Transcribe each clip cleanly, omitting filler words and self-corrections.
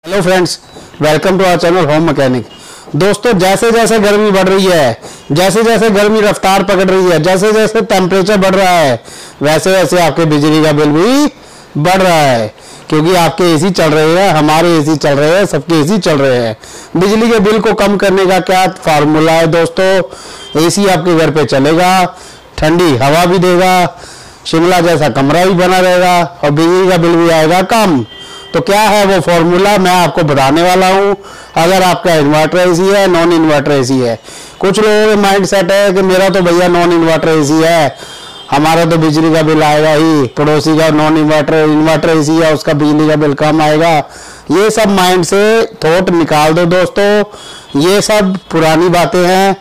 Hello friends, welcome to our channel home mechanic. दोस्तों, जैसे जैसे गर्मी बढ़ रही है, जैसे जैसे गर्मी रफ्तार पकड़ रही है, जैसे जैसे टेम्परेचर बढ़ रहा है, वैसे वैसे आपके बिजली का बिल भी बढ़ रहा है। क्योंकि आपके एसी चल रहे हैं, हमारे एसी चल रहे हैं, सबके एसी चल रहे हैं। बिजली के बिल को कम करने का क्या फार्मूला है दोस्तों? एसी आपके घर पे चलेगा, ठंडी हवा भी देगा, शिमला जैसा कमरा भी बना रहेगा और बिजली का बिल भी आएगा कम। तो क्या है वो फॉर्मूला, मैं आपको बताने वाला हूं। अगर आपका इन्वर्टर एसी है, नॉन इन्वर्टर एसी है। कुछ लोगों का माइंड सेट है कि मेरा तो भैया नॉन इन्वर्टर एसी है, हमारा तो बिजली का बिल आएगा ही, पड़ोसी का नॉन इन्वर्टर एसी है, उसका बिजली का बिल कम आएगा। ये सब माइंड से थॉट निकाल दो दोस्तों, ये सब पुरानी बातें हैं।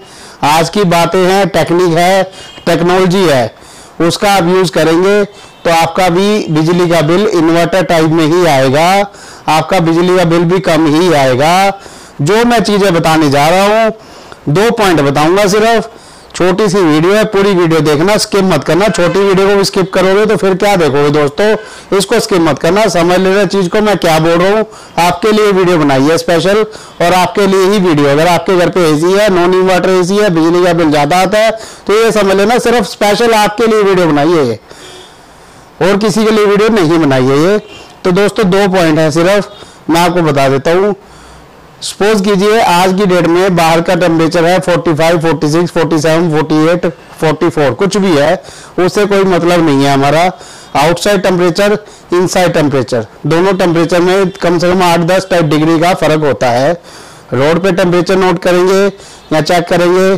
आज की बातें हैं, टेक्निक है, टेक्नोलॉजी है, उसका आप यूज करेंगे तो आपका भी बिजली का बिल इन्वर्टर टाइप में ही आएगा, आपका बिजली का बिल भी कम ही आएगा। जो मैं चीजें बताने जा रहा हूं, 2 पॉइंट बताऊंगा सिर्फ। छोटी सी वीडियो है, पूरी वीडियो देखना, स्किप मत करना। छोटी वीडियो को भी स्किप करोगे तो फिर क्या देखोगे दोस्तों? इसको स्किप मत करना, समझ लेना चीज को मैं क्या बोल रहा हूँ। आपके लिए वीडियो बनाई है स्पेशल, और आपके लिए ही वीडियो। अगर आपके घर पे एसी है, नॉन इन्वर्टर एसी है, बिजली का बिल ज्यादा आता है, तो ये समझ लेना सिर्फ स्पेशल आपके लिए वीडियो बनाई है, और किसी के लिए वीडियो नहीं बनाई है ये। तो दोस्तों 2 पॉइंट है सिर्फ, मैं आपको बता देता हूँ। सपोज कीजिए आज की डेट में बाहर का टेम्परेचर है 45, 46, 47, 48, 44, कुछ भी है, उससे कोई मतलब नहीं है हमारा। आउटसाइड टेम्परेचर, इनसाइड टेम्परेचर, दोनों टेम्परेचर में कम से कम 8-10 डिग्री का फर्क होता है। रोड पे टेम्परेचर नोट करेंगे या चेक करेंगे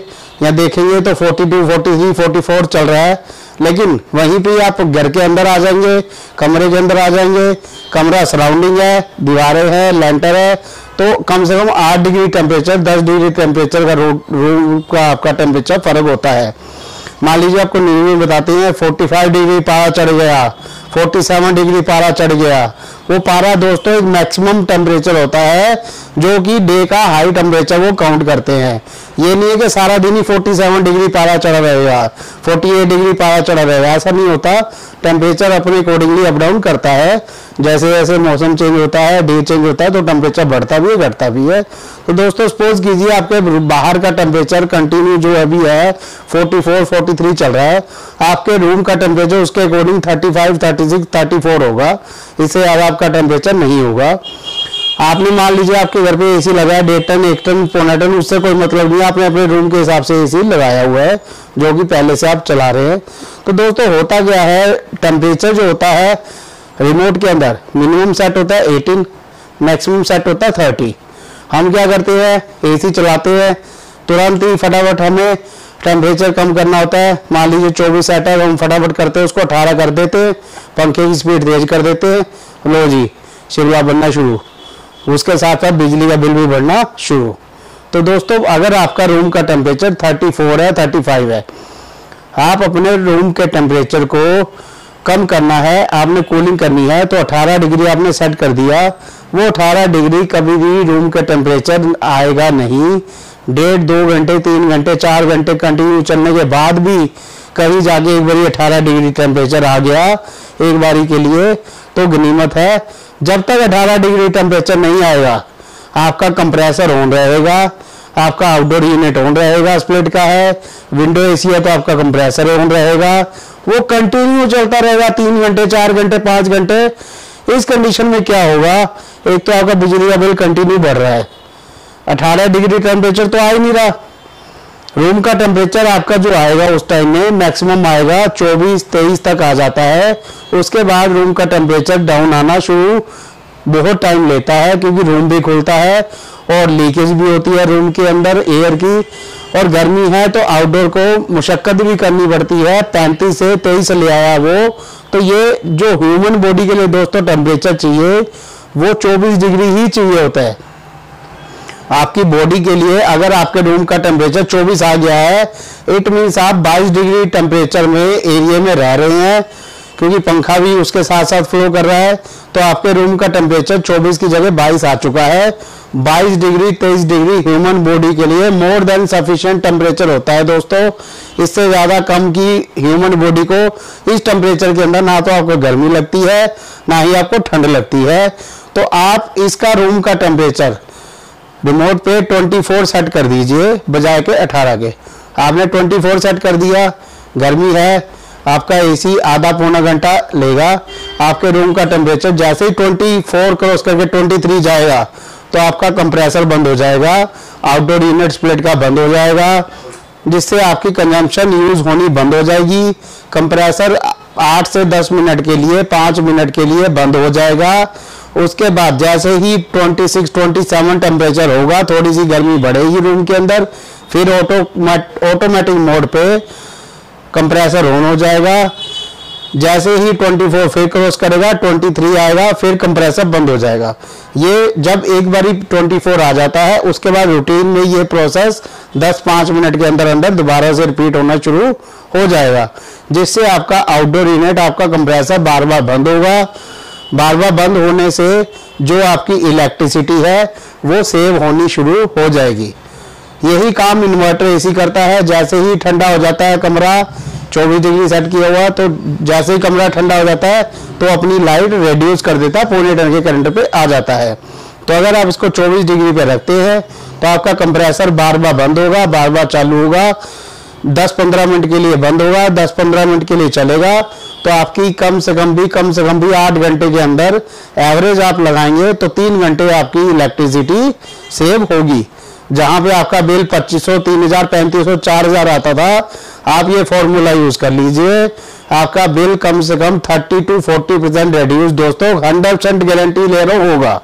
या देखेंगे तो 42, 43, 44 चल रहा है। लेकिन वहीं पे आप घर के अंदर आ जाएंगे, कमरे के अंदर आ जाएंगे, कमरा सराउंडिंग है, दीवारें हैं, लेंटर है, तो कम से कम 8 डिग्री टेम्परेचर, 10 डिग्री टेम्परेचर का रूम का आपका टेम्परेचर फर्क होता है। मान लीजिए आपको न्यूज में बताते हैं 45 डिग्री पारा चढ़ गया, 47 डिग्री पारा चढ़ गया। वो पारा दोस्तों एक मैक्सिमम टेम्परेचर होता है, जो कि डे का हाई टेम्परेचर वो काउंट करते हैं। ये नहीं है कि सारा दिन ही 47 डिग्री पारा चढ़ा रहेगा, 48 डिग्री पारा चढ़ा रहेगा, ऐसा नहीं होता। टेम्परेचर अपने अकॉर्डिंगली अप डाउन करता है। जैसे जैसे मौसम चेंज होता है, डे चेंज होता है, तो टेम्परेचर बढ़ता भी है, घटता भी है। तो दोस्तों सपोज कीजिए आपके बाहर का टेम्परेचर कंटिन्यू जो अभी है 44, 43 चल रहा है, आपके रूम का टेम्परेचर उसके अकॉर्डिंग 35, 36, 34 होगा। इससे ज़्यादा आपका टेम्परेचर नहीं होगा। आपने मान लीजिए आपके घर पे एसी लगा है 1.5 टन, 1 टन, 1.25 टन, उससे कोई मतलब नहीं, आपने अपने रूम के हिसाब से एसी लगाया हुआ है, जो कि पहले से आप चला रहे हैं। तो दोस्तों होता क्या है, टेम्परेचर जो होता है रिमोट के अंदर मिनिमम सेट होता है 18, मैक्सिमम सेट होता है 30। हम क्या करते हैं, एसी चलाते हैं, तुरंत ही फटाफट हमें टेम्परेचर कम करना होता है। मान लीजिए 24 सेट है, हम फटाफट करते हैं उसको 18 कर देते हैं, पंखे की स्पीड तेज कर देते हैं, लो जी शिमला बनना शुरू, उसके साथ साथ बिजली का बिल भी बढ़ना शुरू। तो दोस्तों अगर आपका रूम का टेम्परेचर 34 है, 35 है, आप अपने रूम के टेम्परेचर को कम करना है, आपने कूलिंग करनी है, तो 18 डिग्री आपने सेट कर दिया। वो 18 डिग्री कभी भी रूम के टेम्परेचर आएगा नहीं। 1.5, 2 घंटे, 3 घंटे, 4 घंटे कंटिन्यू चलने के बाद भी कहीं जाके एक बारी 18 डिग्री टेम्परेचर आ गया एक बारी के लिए, तो गनीमत है। जब तक 18 डिग्री टेम्परेचर नहीं आएगा, आपका कंप्रेसर ऑन रहेगा, आपका आउटडोर यूनिट ऑन रहेगा, स्प्लिट का है, विंडो एसी है तो आपका कंप्रेसर ऑन रहेगा, वो कंटिन्यू चलता रहेगा 3 घंटे, 4 घंटे, 5 घंटे। इस कंडीशन में क्या होगा, एक तो आपका बिजली का बिल कंटिन्यू बढ़ रहा है, 18 डिग्री टेम्परेचर तो आ ही नहीं रहा। रूम का टेम्परेचर आपका जो आएगा उस टाइम में मैक्सिमम आएगा 24-23 तक आ जाता है। उसके बाद रूम का टेम्परेचर डाउन आना शुरू बहुत टाइम लेता है, क्योंकि रूम भी खुलता है और लीकेज भी होती है रूम के अंदर एयर की, और गर्मी है तो आउटडोर को मुशक्कत भी करनी पड़ती है। 35 से 23 ले आया वो, तो ये जो ह्यूमन बॉडी के लिए दोस्तों टेम्परेचर चाहिए वो 24 डिग्री ही चाहिए होता है आपकी बॉडी के लिए। अगर आपके रूम का टेम्परेचर 24 आ गया है, इट मीन्स आप 22 डिग्री टेम्परेचर में एरिया में रह रहे हैं, क्योंकि पंखा भी उसके साथ साथ फ्लो कर रहा है, तो आपके रूम का टेम्परेचर 24 की जगह 22 आ चुका है। 22 डिग्री 23 डिग्री ह्यूमन बॉडी के लिए मोर देन सफिशिएंट टेम्परेचर होता है दोस्तों। इससे ज्यादा कम की ह्यूमन बॉडी को इस टेम्परेचर के अंदर ना तो आपको गर्मी लगती है, ना ही आपको ठंड लगती है। तो आप इसका रूम का टेम्परेचर रिमोट पे 24 सेट कर दीजिए बजाय के 18 के। आपने 24 सेट कर दिया, गर्मी है, आपका एसी आधा पौना घंटा लेगा। आपके रूम का टेम्परेचर जैसे ही 24 क्रॉस करके 23 जाएगा तो आपका कंप्रेसर बंद हो जाएगा, आउटडोर यूनिट स्प्लिट का बंद हो जाएगा, जिससे आपकी कंजम्पशन यूज होनी बंद हो जाएगी। कंप्रेसर 8 से 10 मिनट के लिए, 5 मिनट के लिए बंद हो जाएगा। उसके बाद जैसे ही 26-27 टेम्परेचर होगा, थोड़ी सी गर्मी बढ़ेगी रूम के अंदर, फिर ऑटोमेटिक मोड पे कंप्रेसर ऑन हो जाएगा। जैसे ही 24 फिर क्रॉस करेगा, 23 आएगा, फिर कंप्रेसर बंद हो जाएगा। ये जब एक बारी 24 आ जाता है, उसके बाद रूटीन में ये प्रोसेस 10-5 मिनट के अंदर अंदर दोबारा से रिपीट होना शुरू हो जाएगा, जिससे आपका आउटडोर यूनिट, आपका कंप्रेसर बार बार बंद होगा। बार बार बंद होने से जो आपकी इलेक्ट्रिसिटी है वो सेव होनी शुरू हो जाएगी। यही काम इन्वर्टर एसी करता है। जैसे ही ठंडा हो जाता है कमरा, 24 डिग्री सेट किया हुआ, तो जैसे ही कमरा ठंडा हो जाता है तो अपनी लाइट रिड्यूस कर देता है, पौने टन के करंट पे आ जाता है। तो अगर आप इसको 24 डिग्री पे रखते हैं तो आपका कंप्रेसर बार बार बंद होगा, बार बार चालू होगा, 10-15 मिनट के लिए बंद होगा, 10-15 मिनट के लिए चलेगा। तो आपकी कम से कम भी 8 घंटे के अंदर एवरेज आप लगाएंगे तो 3 घंटे आपकी इलेक्ट्रिसिटी सेव होगी। जहां पे आपका बिल 2500, 3000, 3500, 4000 आता था, आप ये फॉर्मूला यूज कर लीजिए, आपका बिल कम से कम 30-40% रिड्यूस दोस्तों 100% गारंटी ले रहा होगा।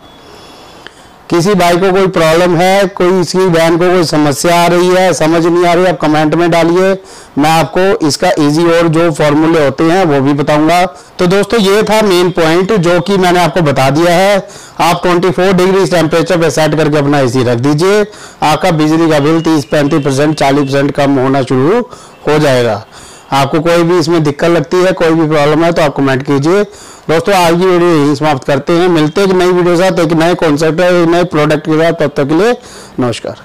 किसी भाई को कोई प्रॉब्लम है, कोई इसकी वैन को कोई समस्या आ रही है, समझ नहीं आ रही, आप कमेंट में डालिए, मैं आपको इसका इजी और जो फॉर्मूले होते हैं वो भी बताऊंगा। तो दोस्तों ये था मेन पॉइंट जो कि मैंने आपको बता दिया है। आप 24 डिग्री टेम्परेचर पे सेट करके अपना एसी रख दीजिए, आपका बिजली का बिल 30-35%, 40% कम होना शुरू हो जाएगा। आपको कोई भी इसमें दिक्कत लगती है, कोई भी प्रॉब्लम है तो आप कमेंट कीजिए। दोस्तों आज की वीडियो यही समाप्त करते हैं, मिलते हैं एक नई वीडियो के साथ, एक नए कॉन्सेप्ट है, एक नए प्रोडक्ट के साथ। तब तक के लिए नमस्कार।